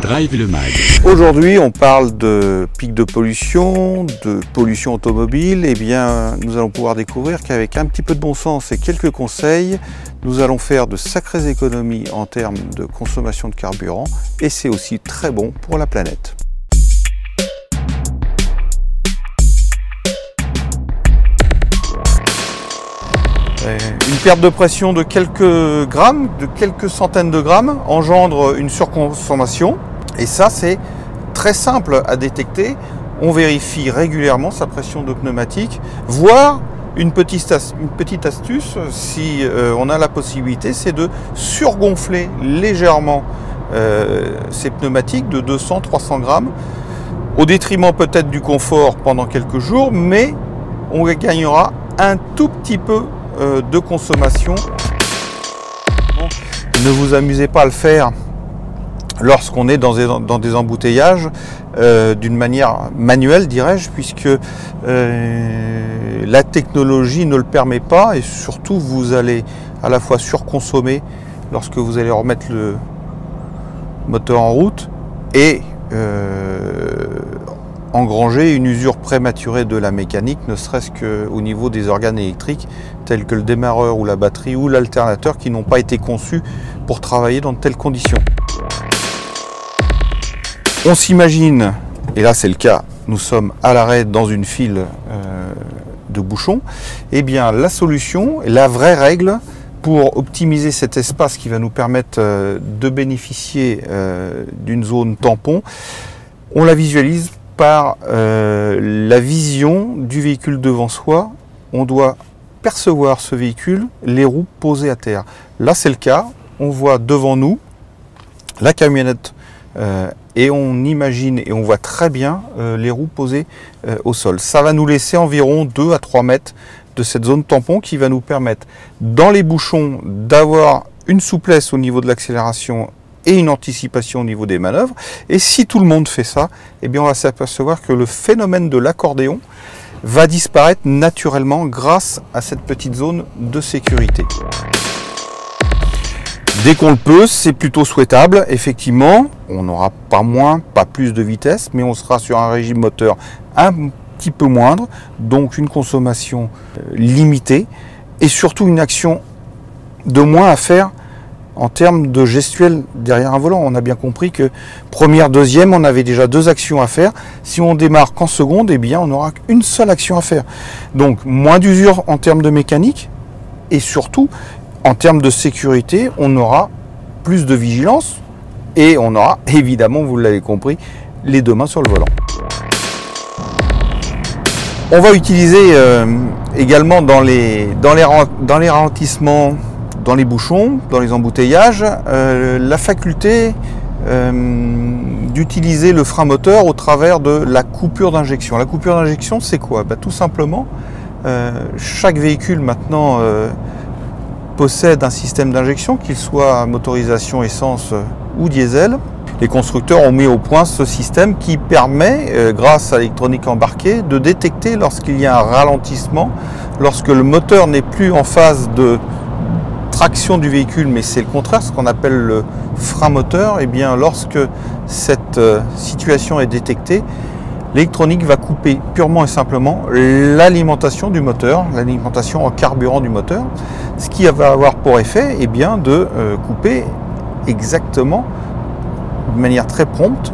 Drive le Mag. Aujourd'hui, on parle de pics de pollution automobile. Eh bien, nous allons pouvoir découvrir qu'avec un petit peu de bon sens et quelques conseils, nous allons faire de sacrées économies en termes de consommation de carburant et c'est aussi très bon pour la planète. Une perte de pression de quelques grammes, de quelques centaines de grammes, engendre une surconsommation. Et ça, c'est très simple à détecter. On vérifie régulièrement sa pression de pneumatique, voire une petite astuce, si on a la possibilité, c'est de surgonfler légèrement ces pneumatiques de 200-300 grammes, au détriment peut-être du confort pendant quelques jours, mais on gagnera un tout petit peu de consommation. Ne vous amusez pas à le faire lorsqu'on est dans des embouteillages d'une manière manuelle, dirais-je, puisque la technologie ne le permet pas et surtout vous allez à la fois surconsommer lorsque vous allez remettre le moteur en route et engranger une usure prématurée de la mécanique, ne serait-ce qu'au niveau des organes électriques tels que le démarreur ou la batterie ou l'alternateur qui n'ont pas été conçus pour travailler dans de telles conditions. On s'imagine, et là c'est le cas, nous sommes à l'arrêt dans une file de bouchons, et bien la solution, la vraie règle pour optimiser cet espace qui va nous permettre de bénéficier d'une zone tampon, on la visualise par la vision du véhicule devant soi. On doit percevoir ce véhicule, les roues posées à terre. Là c'est le cas, on voit devant nous la camionnette et on imagine et on voit très bien les roues posées au sol. Ça va nous laisser environ 2 à 3 mètres de cette zone tampon qui va nous permettre dans les bouchons d'avoir une souplesse au niveau de l'accélération et une anticipation au niveau des manœuvres. Et si tout le monde fait ça, eh bien on va s'apercevoir que le phénomène de l'accordéon va disparaître naturellement grâce à cette petite zone de sécurité. Dès qu'on le peut, c'est plutôt souhaitable. Effectivement, on n'aura pas moins, pas plus de vitesse, mais on sera sur un régime moteur un petit peu moindre, donc une consommation limitée et surtout une action de moins à faire en termes de gestuelle derrière un volant. On a bien compris que première, deuxième, on avait déjà 2 actions à faire. Si on démarre qu'en seconde, eh bien, on n'aura qu'une seule action à faire. Donc, moins d'usure en termes de mécanique et surtout, en termes de sécurité, on aura plus de vigilance et on aura, évidemment, vous l'avez compris, les 2 mains sur le volant. On va utiliser également dans les ralentissements, dans les bouchons, dans les embouteillages, la faculté d'utiliser le frein moteur au travers de la coupure d'injection. La coupure d'injection, c'est quoi? Tout simplement, chaque véhicule maintenant possède un système d'injection, qu'il soit à motorisation essence ou diesel. Les constructeurs ont mis au point ce système qui permet, grâce à l'électronique embarquée, de détecter lorsqu'il y a un ralentissement, lorsque le moteur n'est plus en phase de traction du véhicule, mais c'est le contraire, ce qu'on appelle le frein moteur. Et bien lorsque cette situation est détectée, l'électronique va couper purement et simplement l'alimentation du moteur, l'alimentation en carburant du moteur, ce qui va avoir pour effet eh bien, de couper exactement, de manière très prompte,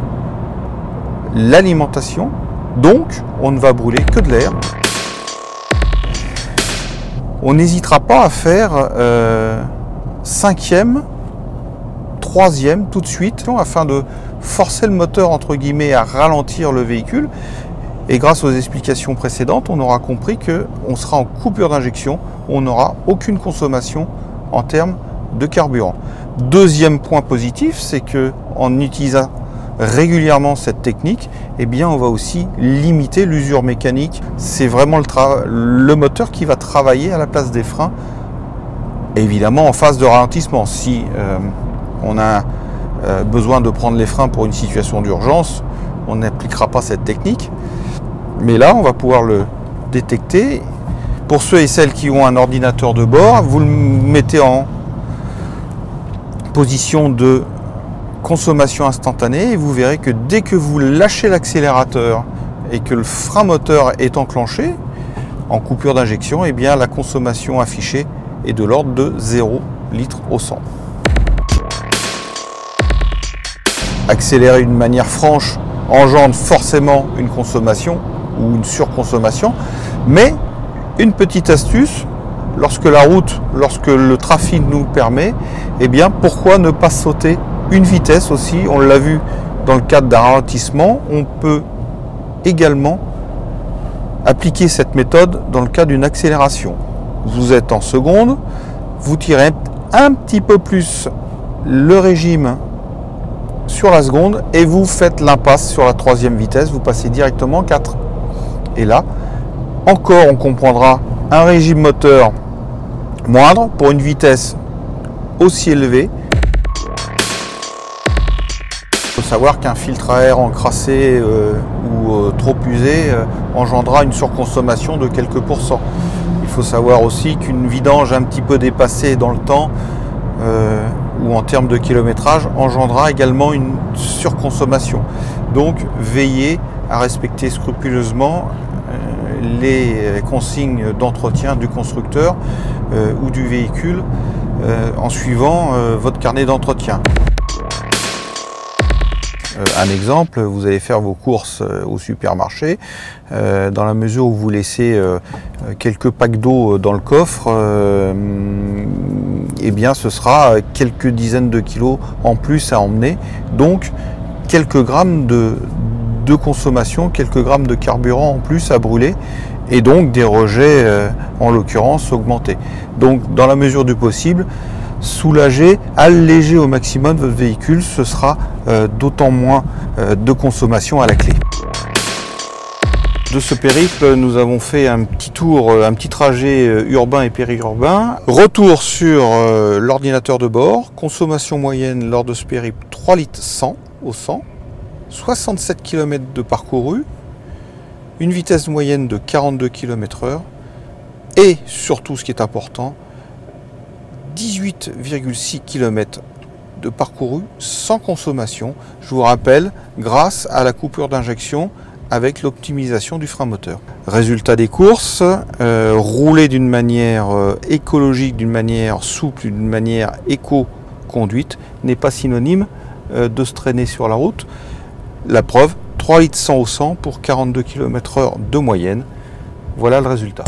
l'alimentation. Donc on ne va brûler que de l'air. On n'hésitera pas à faire 5e, 3e tout de suite, afin de forcer le moteur entre guillemets à ralentir le véhicule. Et grâce aux explications précédentes, on aura compris qu'on sera en coupure d'injection, on n'aura aucune consommation en termes de carburant. Deuxième point positif, c'est qu'en utilisant régulièrement cette technique, eh bien on va aussi limiter l'usure mécanique. C'est vraiment le moteur qui va travailler à la place des freins, évidemment en phase de ralentissement. Si on a besoin de prendre les freins pour une situation d'urgence, on n'appliquera pas cette technique. Mais là, on va pouvoir le détecter. Pour ceux et celles qui ont un ordinateur de bord, vous le mettez en position de consommation instantanée, et vous verrez que dès que vous lâchez l'accélérateur et que le frein moteur est enclenché en coupure d'injection, eh bien la consommation affichée est de l'ordre de 0 litres au 100. Accélérer d'une manière franche engendre forcément une consommation ou une surconsommation, mais une petite astuce, lorsque le trafic nous le permet, eh bien pourquoi ne pas sauter une vitesse aussi? On l'a vu dans le cadre d'un ralentissement, on peut également appliquer cette méthode dans le cas d'une accélération. Vous êtes en seconde, vous tirez un petit peu plus le régime sur la seconde et vous faites l'impasse sur la troisième vitesse, vous passez directement 4. Et là, encore on comprendra un régime moteur moindre pour une vitesse aussi élevée. Il faut savoir qu'un filtre à air encrassé ou trop usé engendra une surconsommation de quelques pourcents. Il faut savoir aussi qu'une vidange un petit peu dépassée dans le temps ou en termes de kilométrage engendra également une surconsommation. Donc veillez à respecter scrupuleusement les consignes d'entretien du constructeur ou du véhicule en suivant votre carnet d'entretien. Un exemple, vous allez faire vos courses au supermarché, dans la mesure où vous laissez quelques packs d'eau dans le coffre, eh bien ce sera quelques dizaines de kilos en plus à emmener, donc quelques grammes de consommation, quelques grammes de carburant en plus à brûler, et donc des rejets en l'occurrence augmentés. Donc dans la mesure du possible, soulager, alléger au maximum votre véhicule, ce sera d'autant moins de consommation à la clé. De ce périple, nous avons fait un petit tour, un petit trajet urbain et périurbain. Retour sur l'ordinateur de bord, consommation moyenne lors de ce périple 3 litres 100 au 100, 67 km de parcouru, une vitesse moyenne de 42 km/h et surtout ce qui est important, 18,6 km de parcouru sans consommation, je vous rappelle, grâce à la coupure d'injection avec l'optimisation du frein moteur. Résultat des courses, rouler d'une manière écologique, d'une manière souple, d'une manière éco-conduite n'est pas synonyme de se traîner sur la route. La preuve, 3 litres 100 au 100 pour 42 km/h de moyenne. Voilà le résultat.